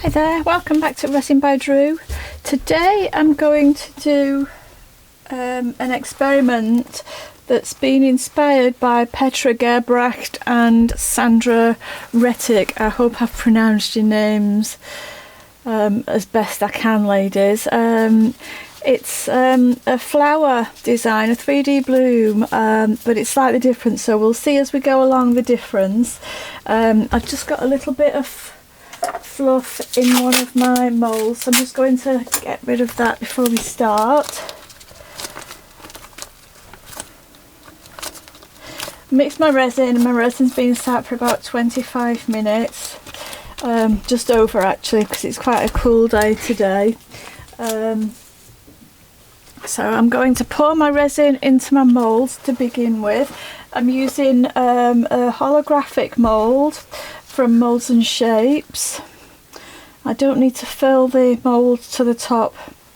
Hi there, welcome back to Resin by Drew. Today I'm going to do an experiment that's been inspired by Petra Gerbrecht and sandrarettich. I hope I've pronounced your names as best I can, ladies. It's a flower design, a 3D bloom, but it's slightly different, so we'll see as we go along the difference. I've just got a little bit of fluff in one of my moulds, so I'm just going to get rid of that before we start. Mix my resin, and my resin's been sat for about 25 minutes, just over actually, because it's quite a cool day today. So I'm going to pour my resin into my moulds to begin with. I'm using a holographic mould from Moulds and Shapes. I don't need to fill the mould to the top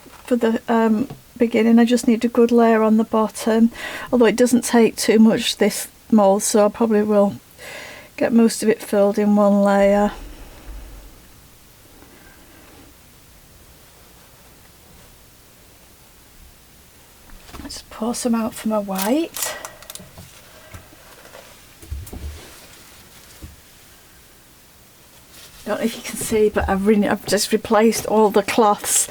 for the beginning. I just need a good layer on the bottom, although it doesn't take too much, this mould, so I probably will get most of it filled in one layer. Let's pour some out for my white. I don't know if you can see, but I've just replaced all the cloths,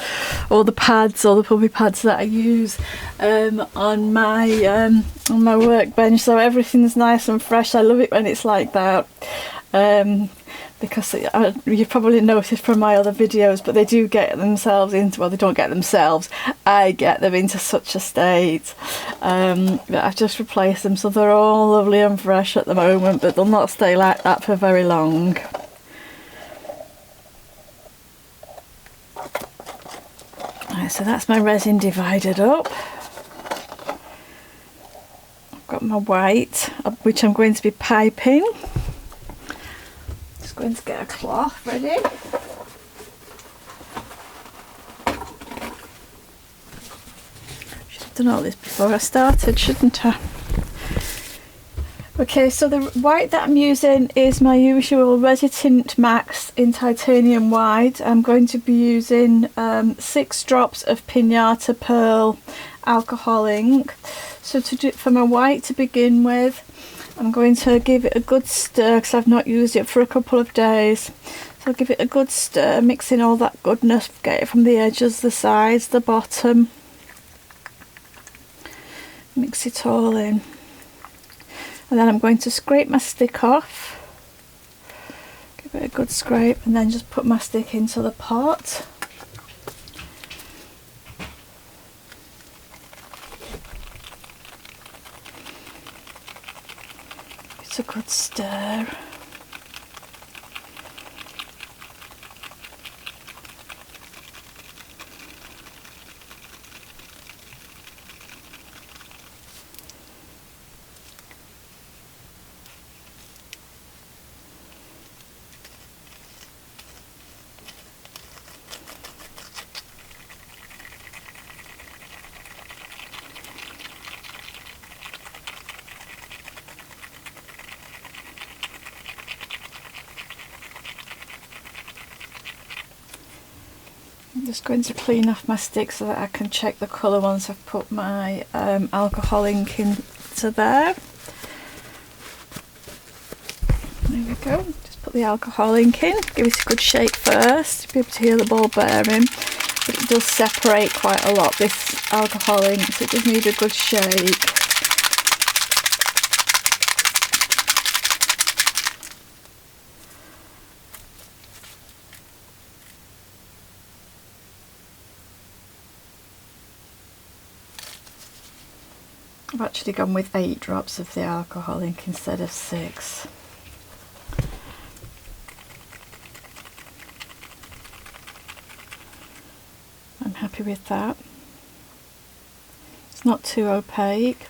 all the pads, all the puppy pads that I use on my workbench, so everything's nice and fresh. I love it when it's like that, because you probably noticed from my other videos, but they do get themselves into, well, they don't get themselves, I get them into such a state that I've just replaced them, so they're all lovely and fresh at the moment, but they'll not stay like that for very long. Right, so that's my resin divided up. I've got my white, which I'm going to be piping. Just going to get a cloth ready. Should have done all this before I started, shouldn't I? Okay, so the white that I'm using is my usual Resi-Tint Max in titanium white. I'm going to be using 6 drops of Pinata Pearl alcohol ink. So for my white to begin with, I'm going to give it a good stir because I've not used it for a couple of days. So I'll give it a good stir, mixing all that goodness, get it from the edges, the sides, the bottom. Mix it all in. And then I'm going to scrape my stick off, give it a good scrape, and then just put my stick into the pot. It's a good stir. I'm just going to clean off my stick so that I can check the colour once I've put my alcohol ink into there. There we go, just put the alcohol ink in, give it a good shake first, to be able to hear the ball bearing, but it does separate quite a lot, this alcohol ink, so it does need a good shake. I've actually gone with 8 drops of the alcohol ink instead of 6. I'm happy with that. It's not too opaque,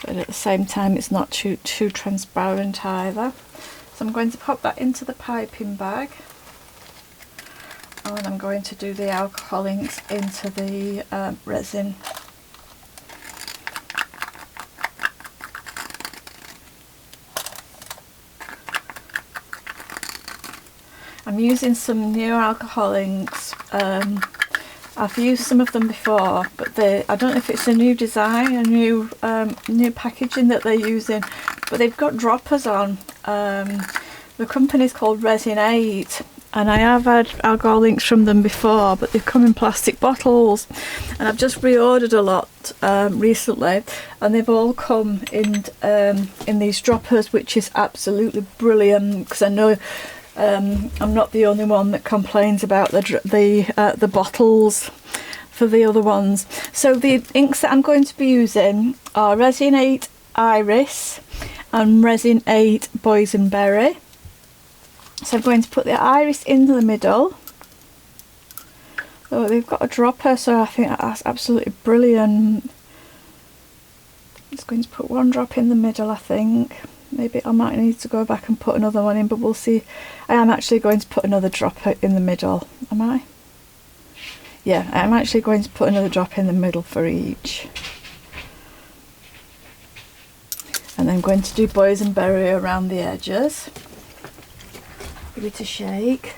but at the same time it's not too transparent either. So I'm going to pop that into the piping bag, and I'm going to do the alcohol inks into the resin. I'm I'm using some new alcohol inks. I've used some of them before, but I don't know if it's a new design, a new packaging that they're using, but they've got droppers on. The company's called Resin8, and I have had alcohol inks from them before, but they've come in plastic bottles, and I've just reordered a lot recently, and they've all come in these droppers, which is absolutely brilliant, because I know I'm not the only one that complains about the bottles for the other ones. So the inks that I'm going to be using are Resin8 Iris and Resin8 Boysenberry. So I'm going to put the iris in the middle. Oh, they've got a dropper, so I think that's absolutely brilliant. I'm just going to put one drop in the middle, I think. Maybe I might need to go back and put another one in, but we'll see. I am actually going to put another drop in the middle, am I? Yeah, I'm actually going to put another drop in the middle for each. And then I'm going to do boysenberry around the edges. Give it a shake.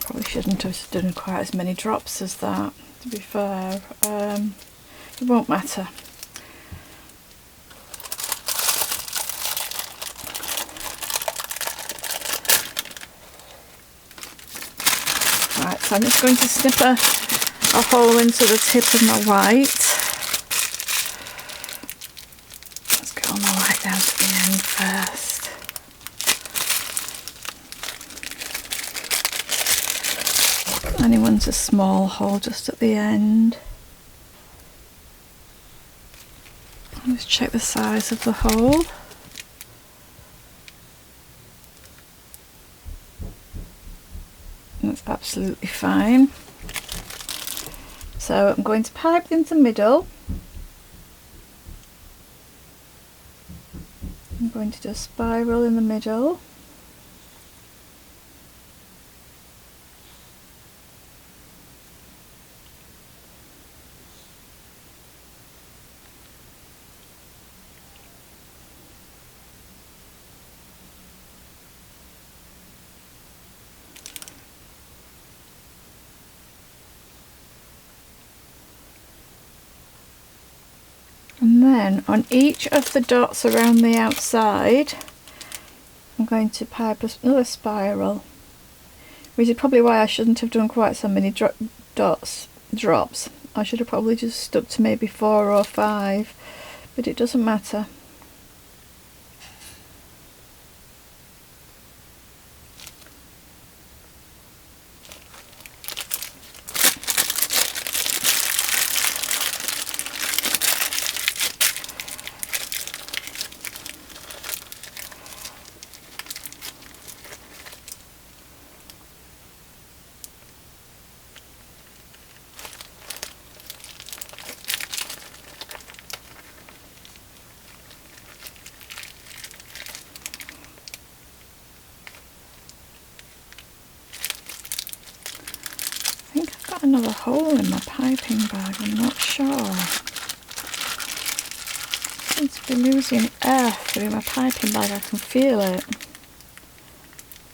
Probably shouldn't have done quite as many drops as that, to be fair. It won't matter. Right, so I'm just going to snip a hole into the tip of my white. Let's get all my white down to the end first. Anyone's a small hole just at the end. Let's check the size of the hole. That's absolutely fine. So I'm going to pipe in the middle. I'm going to do a spiral in the middle. And then on each of the dots around the outside, I'm going to pipe another spiral, which is probably why I shouldn't have done quite so many drops. I should have probably just stuck to maybe 4 or 5, but it doesn't matter. Another hole in my piping bag, I'm not sure. I seem to be losing air through my piping bag, I can feel it.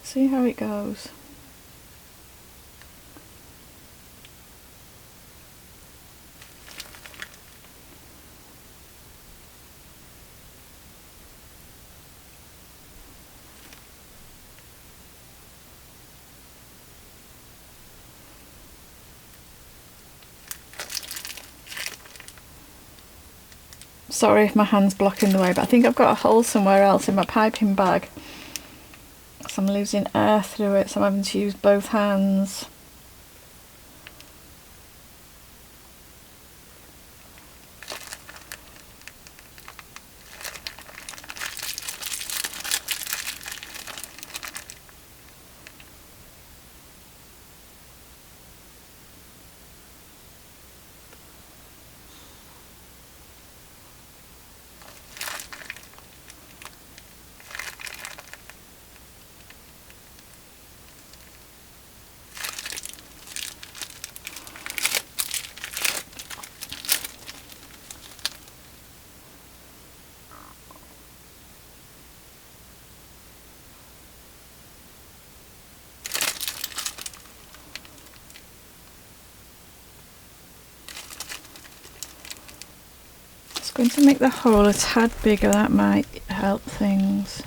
See how it goes. Sorry if my hand's blocking the way, but I think I've got a hole somewhere else in my piping bag. So I'm losing air through it, so I'm having to use both hands. Going to make the hole a tad bigger, that might help things.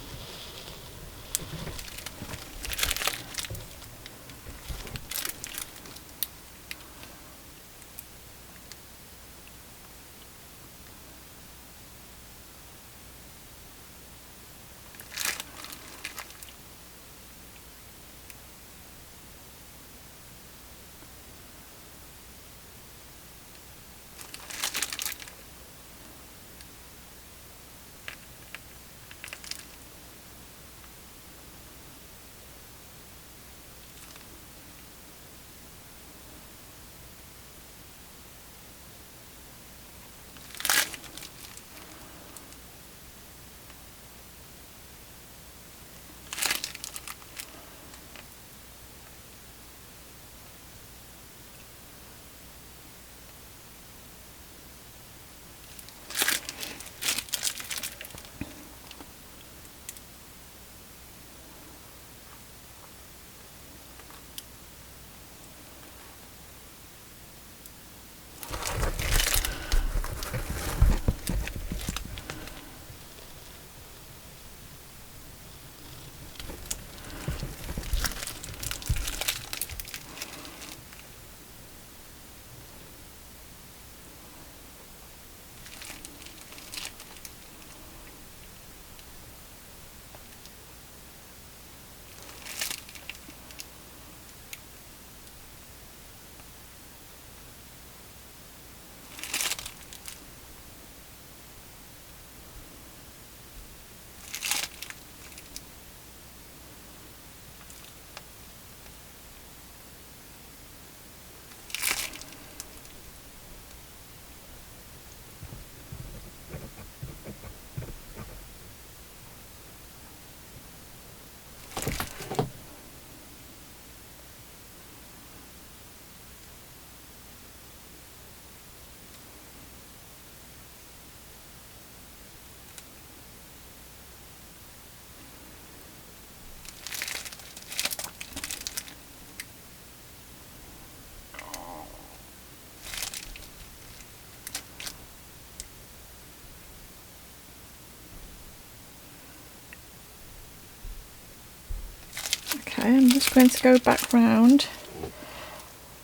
Okay, I'm just going to go back round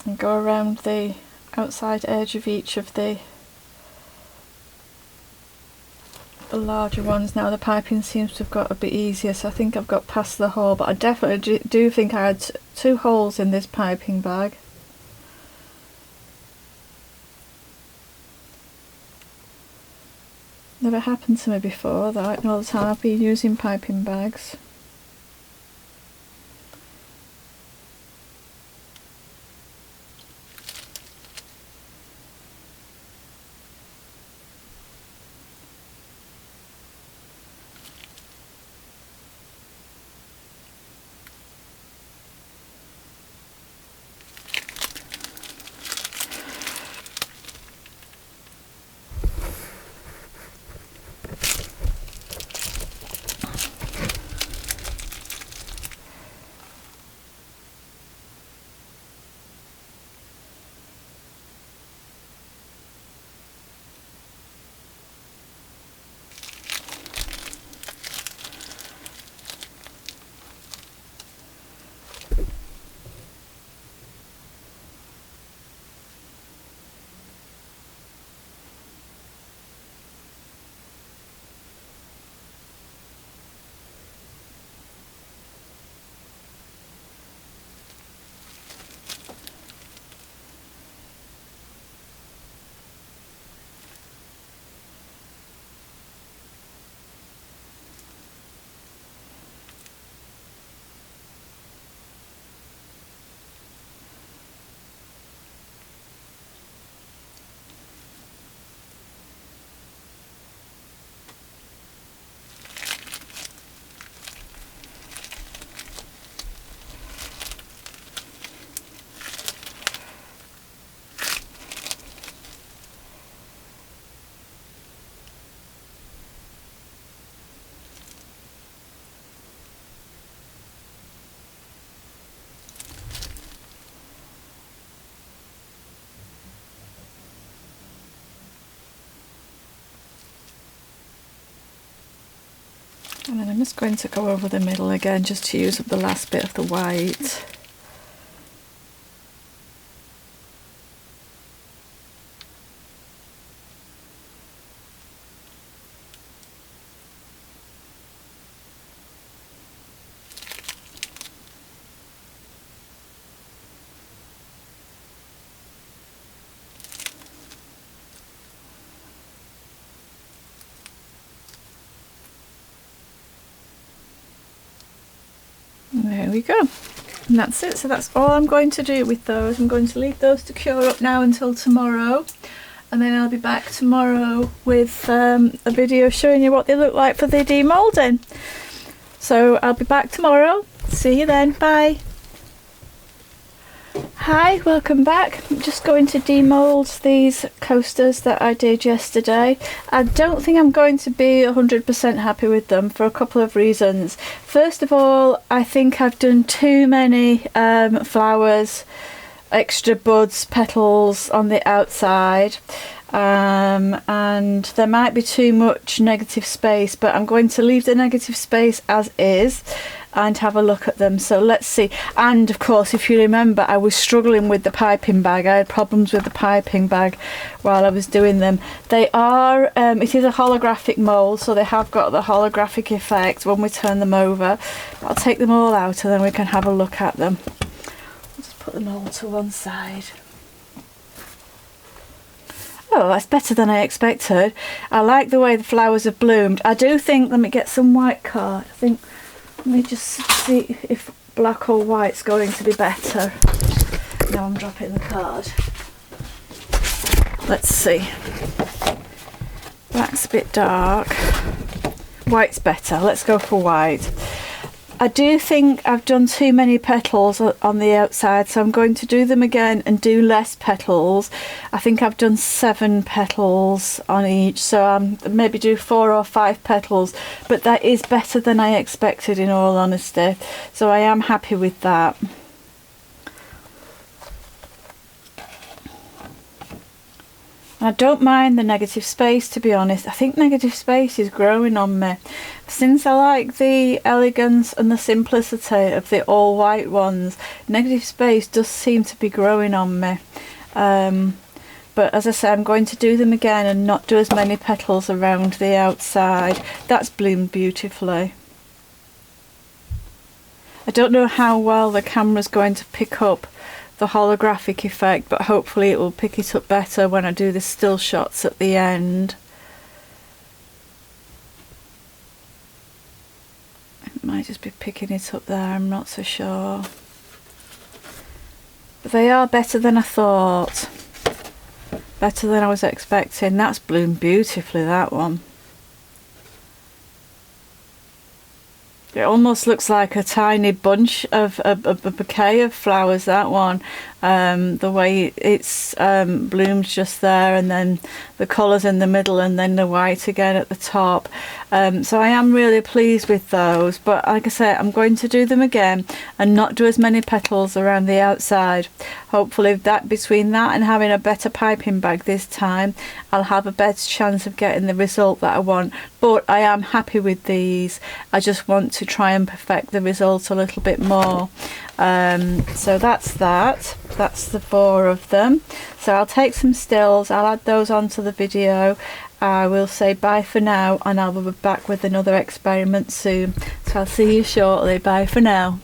and go around the outside edge of each of the larger ones. Now the piping seems to have got a bit easier, so I think I've got past the hole, but I definitely do think I had two holes in this piping bag. Never happened to me before, that all the time I've been using piping bags. And then I'm just going to go over the middle again just to use up the last bit of the white. There we go, and that's it. So that's all I'm going to do with those. I'm going to leave those to cure up now until tomorrow, and then I'll be back tomorrow with a video showing you what they look like for the demoulding. So I'll be back tomorrow. See you then. Bye. Hi, welcome back. I'm just going to demould these coasters that I did yesterday. I don't think I'm going to be 100% happy with them for a couple of reasons. First of all, I think I've done too many flowers, extra buds, petals on the outside, and there might be too much negative space, but I'm going to leave the negative space as is and have a look at them. So let's see. And of course, if you remember, I was struggling with the piping bag. I had problems with the piping bag while I was doing them. They are it is a holographic mould, so they have got the holographic effect when we turn them over. I'll take them all out and then we can have a look at them. I'll just put them all to one side. Oh, that's better than I expected. I like the way the flowers have bloomed. I do think, let me get some white card. Let me just see if black or white's going to be better. Now I'm dropping the card. Let's see. Black's a bit dark. White's better. Let's go for white. I do think I've done too many petals on the outside, so I'm going to do them again and do less petals. I think I've done 7 petals on each, so I'm maybe do 4 or 5 petals, but that is better than I expected, in all honesty, so I am happy with that. I don't mind the negative space, to be honest. I think negative space is growing on me. Since I like the elegance and the simplicity of the all white ones, negative space does seem to be growing on me. But as I say, I'm going to do them again and not do as many petals around the outside. That's bloomed beautifully. I don't know how well the camera's going to pick up the holographic effect, but hopefully it will pick it up better when I do the still shots at the end. It might just be picking it up there, I'm not so sure. But they are better than I thought. Better than I was expecting. That's bloomed beautifully, that one. It almost looks like a tiny bunch of a bouquet of flowers, that one. The way it's bloomed just there, and then the colours in the middle, and then the white again at the top. So I am really pleased with those, but like I say, I'm going to do them again and not do as many petals around the outside. Hopefully that between that and having a better piping bag this time, I'll have a better chance of getting the result that I want. But I am happy with these. I just want to try and perfect the result a little bit more. So that's that. That's the 4 of them. So I'll take some stills, I'll add those onto the video. I will say bye for now, and I'll be back with another experiment soon. So I'll see you shortly. Bye for now.